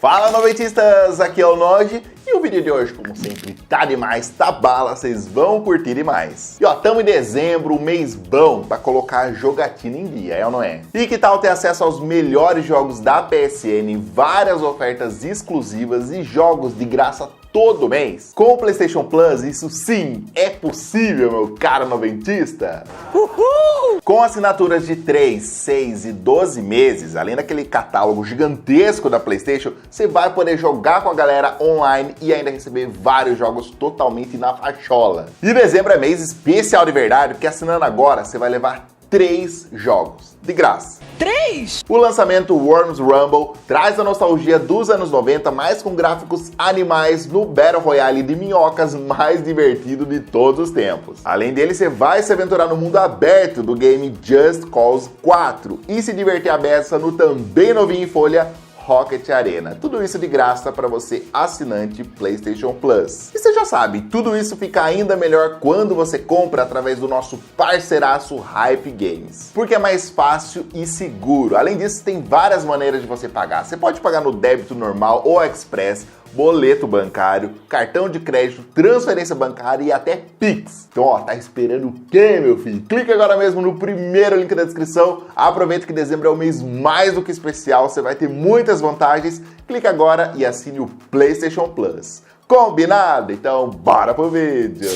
Fala, noventistas! Aqui é o Nod e o vídeo de hoje, como sempre, tá demais, tá bala, vocês vão curtir demais. E ó, tamo em dezembro, um mês bom pra colocar a jogatina em dia, é ou não é? E que tal ter acesso aos melhores jogos da PSN, várias ofertas exclusivas e jogos de graça todo mês? Com o PlayStation Plus, isso sim é possível, meu caro noventista! Uhul! Com assinaturas de 3, 6 e 12 meses, além daquele catálogo gigantesco da PlayStation, você vai poder jogar com a galera online e ainda receber vários jogos totalmente na fachola. E dezembro é mês especial de verdade, porque assinando agora você vai levar 3 jogos de graça. 3? O lançamento Worms Rumble traz a nostalgia dos anos 90, mas com gráficos animais no Battle Royale de minhocas mais divertido de todos os tempos. Além dele, você vai se aventurar no mundo aberto do game Just Cause 4 e se divertir à beça no também novinho em folha Rocket Arena. Tudo isso de graça para você, assinante PlayStation Plus. E você já sabe, tudo isso fica ainda melhor quando você compra através do nosso parceiraço Hype Games, porque é mais fácil e seguro. Além disso, tem várias maneiras de você pagar. Você pode pagar no débito normal ou express, boleto bancário, cartão de crédito, transferência bancária e até Pix. Então, ó, tá esperando o quê, meu filho? Clica agora mesmo no primeiro link da descrição. Aproveita que dezembro é o mês mais do que especial, você vai ter muitas vantagens. Clica agora e assine o PlayStation Plus. Combinado? Então, bora pro vídeo!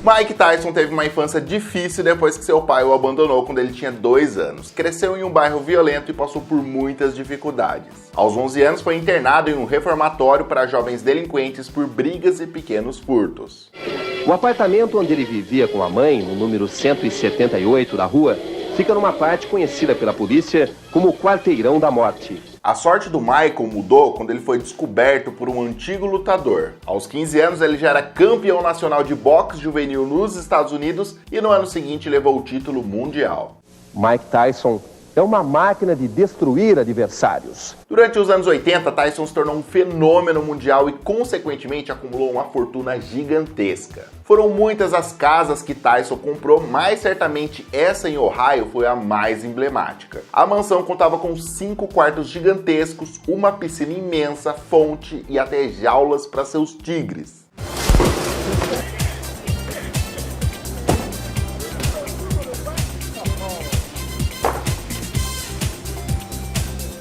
Mike Tyson teve uma infância difícil depois que seu pai o abandonou quando ele tinha 2 anos. Cresceu em um bairro violento e passou por muitas dificuldades. Aos 11 anos foi internado em um reformatório para jovens delinquentes por brigas e pequenos furtos. O apartamento onde ele vivia com a mãe, no número 178 da rua, fica numa parte conhecida pela polícia como o Quarteirão da Morte. A sorte do Michael mudou quando ele foi descoberto por um antigo lutador. Aos 15 anos ele já era campeão nacional de boxe juvenil nos Estados Unidos e no ano seguinte levou o título mundial. Mike Tyson é uma máquina de destruir adversários. Durante os anos 80, Tyson se tornou um fenômeno mundial e, consequentemente, acumulou uma fortuna gigantesca. Foram muitas as casas que Tyson comprou, mas certamente essa em Ohio foi a mais emblemática. A mansão contava com 5 quartos gigantescos, uma piscina imensa, fonte e até jaulas para seus tigres.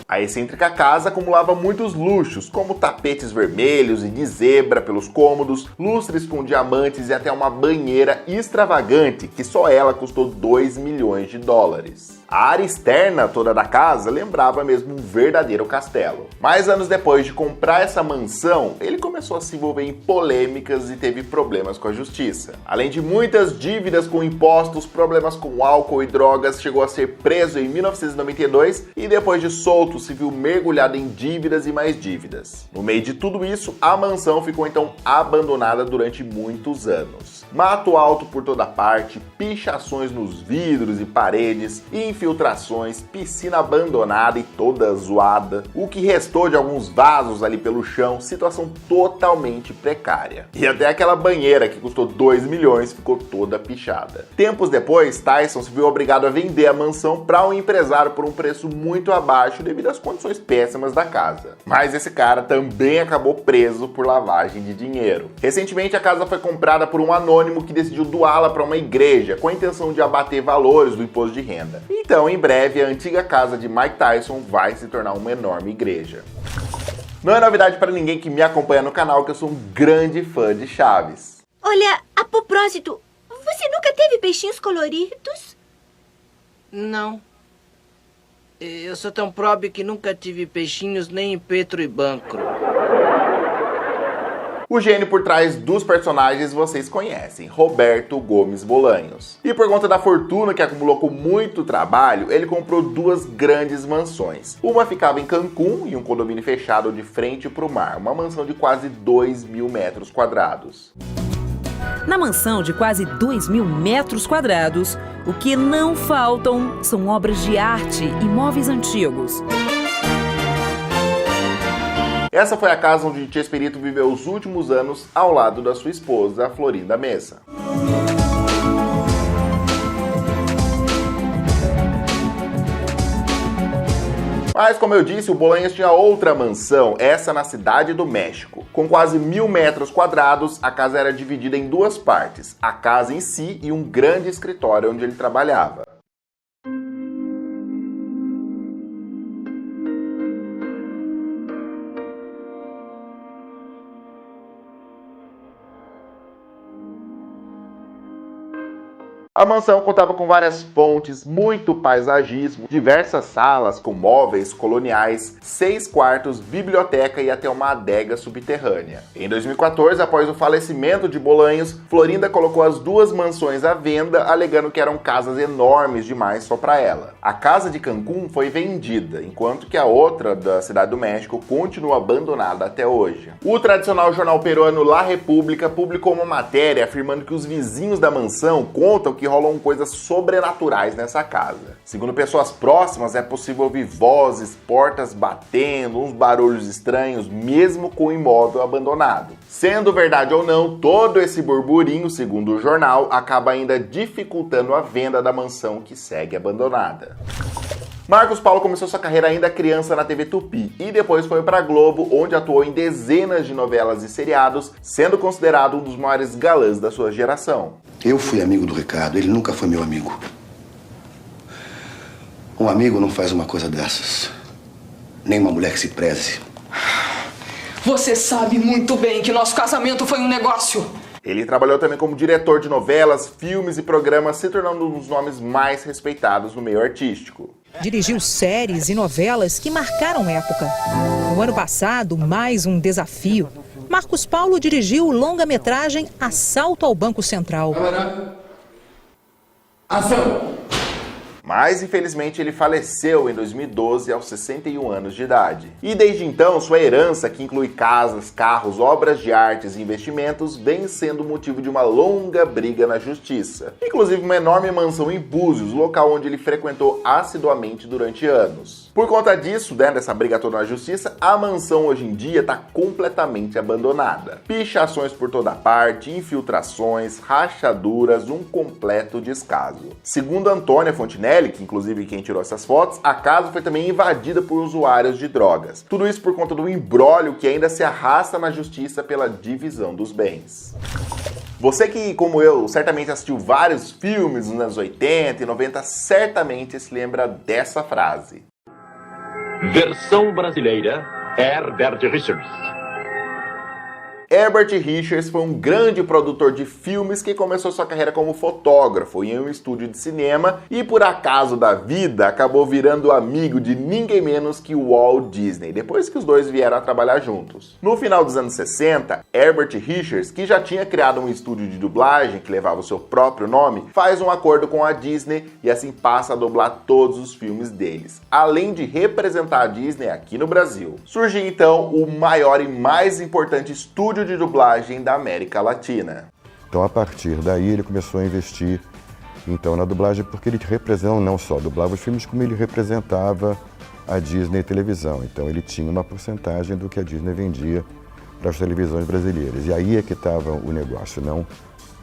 A excêntrica casa acumulava muitos luxos, como tapetes vermelhos e de zebra pelos cômodos, lustres com diamantes e até uma banheira extravagante, que só ela custou 2 milhões de dólares. A área externa toda da casa lembrava mesmo um verdadeiro castelo. Mas anos depois de comprar essa mansão, ele começou a se envolver em polêmicas e teve problemas com a justiça. Além de muitas dívidas com impostos, problemas com álcool e drogas, chegou a ser preso em 1992 e depois de solto se viu mergulhado em dívidas e mais dívidas. No meio de tudo isso, a mansão ficou então abandonada durante muitos anos. Mato alto por toda parte, pichações nos vidros e paredes, infiltrações, piscina abandonada e toda zoada, o que restou de alguns vasos ali pelo chão, situação totalmente precária. E até aquela banheira que custou 2 milhões ficou toda pichada. Tempos depois, Tyson se viu obrigado a vender a mansão para um empresário por um preço muito abaixo devido às condições péssimas da casa. Mas esse cara também acabou preso por lavagem de dinheiro. Recentemente a casa foi comprada por um anônimo que decidiu doá-la para uma igreja com a intenção de abater valores do imposto de renda. Então, em breve, a antiga casa de Mike Tyson vai se tornar uma enorme igreja. Não é novidade para ninguém que me acompanha no canal que eu sou um grande fã de Chaves. Olha, a propósito, você nunca teve peixinhos coloridos? Não. Eu sou tão pobre que nunca tive peixinhos nem em Petro e Banco. O gênio por trás dos personagens vocês conhecem, Roberto Gomes Bolanhos. E por conta da fortuna que acumulou com muito trabalho, ele comprou 2 grandes mansões. Uma ficava em Cancún, em um condomínio fechado de frente para o mar, uma mansão de quase 2.000 metros quadrados. Na mansão de quase 2.000 metros quadrados, o que não faltam são obras de arte e móveis antigos. Essa foi a casa onde Chespirito viveu os últimos anos ao lado da sua esposa, Florinda Mesa. Mas, como eu disse, o Bolanhos tinha outra mansão, essa na Cidade do México. Com quase 1.000 metros quadrados, a casa era dividida em duas partes, a casa em si e um grande escritório onde ele trabalhava. A mansão contava com várias fontes, muito paisagismo, diversas salas com móveis coloniais, 6 quartos, biblioteca e até uma adega subterrânea. Em 2014, após o falecimento de Bolanhos, Florinda colocou as duas mansões à venda, alegando que eram casas enormes demais só para ela. A casa de Cancún foi vendida, enquanto que a outra da Cidade do México continua abandonada até hoje. O tradicional jornal peruano La República publicou uma matéria afirmando que os vizinhos da mansão contam que rolam coisas sobrenaturais nessa casa. Segundo pessoas próximas, é possível ouvir vozes, portas batendo, uns barulhos estranhos, mesmo com o imóvel abandonado. Sendo verdade ou não, todo esse burburinho, segundo o jornal, acaba ainda dificultando a venda da mansão que segue abandonada. Marcos Paulo começou sua carreira ainda criança na TV Tupi e depois foi para a Globo, onde atuou em dezenas de novelas e seriados, sendo considerado um dos maiores galãs da sua geração. Eu fui amigo do Ricardo, ele nunca foi meu amigo. Um amigo não faz uma coisa dessas. Nem uma mulher que se preze. Você sabe muito bem que nosso casamento foi um negócio. Ele trabalhou também como diretor de novelas, filmes e programas, se tornando um dos nomes mais respeitados no meio artístico. Dirigiu séries e novelas que marcaram época. No ano passado, mais um desafio. Marcos Paulo dirigiu o longa-metragem Assalto ao Banco Central. Ação! Mas, infelizmente, ele faleceu em 2012 aos 61 anos de idade. E desde então, sua herança, que inclui casas, carros, obras de artes e investimentos, vem sendo motivo de uma longa briga na justiça. Inclusive uma enorme mansão em Búzios, local onde ele frequentou assiduamente durante anos. Por conta disso, dessa briga toda na justiça, a mansão hoje em dia está completamente abandonada. Pichações por toda parte, infiltrações, rachaduras, um completo descaso. Segundo Antônia Fontinelli, que inclusive quem tirou essas fotos, a casa foi também invadida por usuários de drogas. Tudo isso por conta do imbróglio que ainda se arrasta na justiça pela divisão dos bens. Você que, como eu, certamente assistiu vários filmes nos anos 80 e 90, certamente se lembra dessa frase. Versão brasileira, Herbert Richards. Herbert Richards foi um grande produtor de filmes que começou sua carreira como fotógrafo em um estúdio de cinema e, por acaso da vida, acabou virando amigo de ninguém menos que o Walt Disney, depois que os dois vieram a trabalhar juntos. No final dos anos 60, Herbert Richards, que já tinha criado um estúdio de dublagem que levava o seu próprio nome, faz um acordo com a Disney e assim passa a dublar todos os filmes deles, além de representar a Disney aqui no Brasil. Surge então o maior e mais importante estúdio de dublagem da América Latina. Então, a partir daí, ele começou a investir então na dublagem, porque ele representava, não só dublava os filmes, como ele representava a Disney televisão. Então, ele tinha uma porcentagem do que a Disney vendia para as televisões brasileiras. E aí é que estava o negócio, não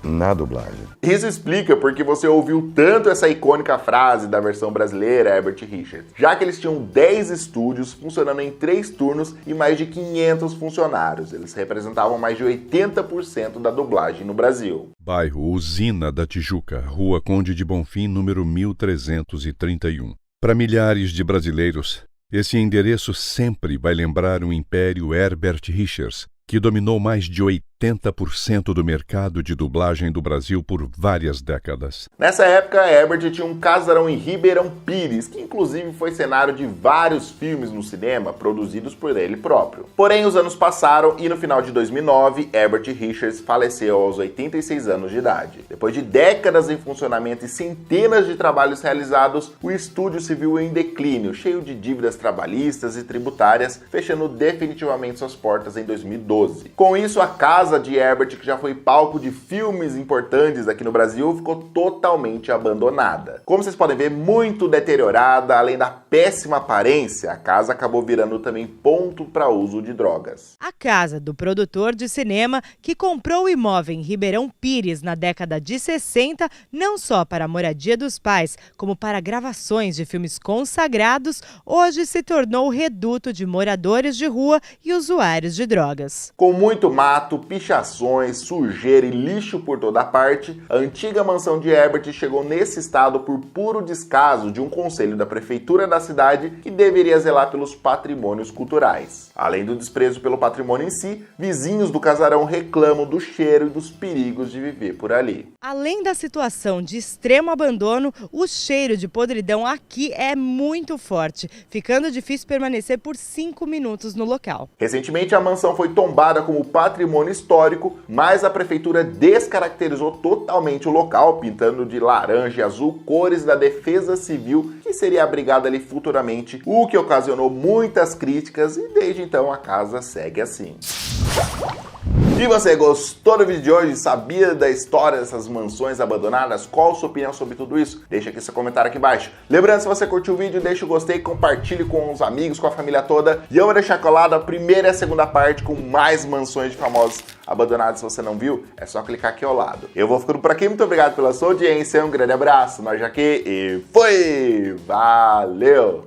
na dublagem. Isso explica porque você ouviu tanto essa icônica frase da versão brasileira, Herbert Richards, já que eles tinham 10 estúdios funcionando em 3 turnos e mais de 500 funcionários. Eles representavam mais de 80% da dublagem no Brasil. Bairro Usina da Tijuca, Rua Conde de Bonfim, número 1331. Para milhares de brasileiros, esse endereço sempre vai lembrar o império Herbert Richards, que dominou mais de 80% do mercado de dublagem do Brasil por várias décadas. Nessa época, Herbert tinha um casarão em Ribeirão Pires, que inclusive foi cenário de vários filmes no cinema produzidos por ele próprio. Porém, os anos passaram e no final de 2009, Herbert Richards faleceu aos 86 anos de idade. Depois de décadas em funcionamento e centenas de trabalhos realizados, o estúdio se viu em declínio, cheio de dívidas trabalhistas e tributárias, fechando definitivamente suas portas em 2012. Com isso, a casa casa de Herbert, que já foi palco de filmes importantes aqui no Brasil, ficou totalmente abandonada. Como vocês podem ver, muito deteriorada, além da péssima aparência, a casa acabou virando também ponto para uso de drogas. A casa do produtor de cinema que comprou o imóvel em Ribeirão Pires na década de 60, não só para a moradia dos pais, como para gravações de filmes consagrados, hoje se tornou reduto de moradores de rua e usuários de drogas. Com muito mato, pichações, sujeira e lixo por toda parte, a antiga mansão de Herbert chegou nesse estado por puro descaso de um conselho da prefeitura da cidade que deveria zelar pelos patrimônios culturais. Além do desprezo pelo patrimônio em si, vizinhos do casarão reclamam do cheiro e dos perigos de viver por ali. Além da situação de extremo abandono, o cheiro de podridão aqui é muito forte, ficando difícil permanecer por 5 minutos no local. Recentemente, a mansão foi tombada como patrimônio histórico, mas a prefeitura descaracterizou totalmente o local, pintando de laranja e azul cores da Defesa Civil, que seria abrigada ali futuramente, o que ocasionou muitas críticas e desde então a casa segue assim. E você gostou do vídeo de hoje? Sabia da história dessas mansões abandonadas? Qual a sua opinião sobre tudo isso? Deixa aqui seu comentário aqui embaixo. Lembrando, se você curtiu o vídeo, deixa o gostei, compartilhe com os amigos, com a família toda. E eu vou deixar colado a primeira e a segunda parte com mais mansões de famosos abandonados. Se você não viu, é só clicar aqui ao lado. Eu vou ficando por aqui, muito obrigado pela sua audiência, um grande abraço, nós aqui e fui! Valeu!